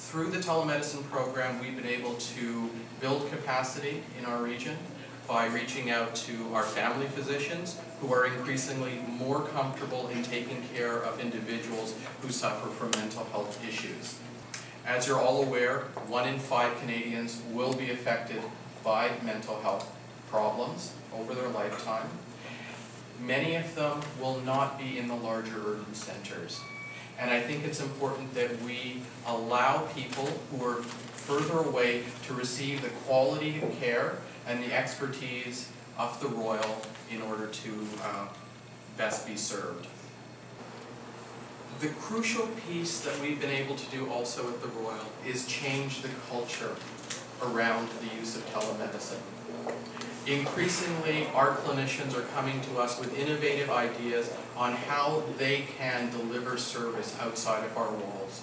Through the telemedicine program, we've been able to build capacity in our region by reaching out to our family physicians who are increasingly more comfortable in taking care of individuals who suffer from mental health issues. As you're all aware, 1 in 5 Canadians will be affected by mental health problems over their lifetime. Many of them will not be in the larger urban centers. And I think it's important that we allow people who are further away to receive the quality of care and the expertise of the Royal in order to best be served. The crucial piece that we've been able to do also at the Royal is change the culture around the use of telemedicine. Increasingly, our clinicians are coming to us with innovative ideas on how they can deliver service outside of our walls.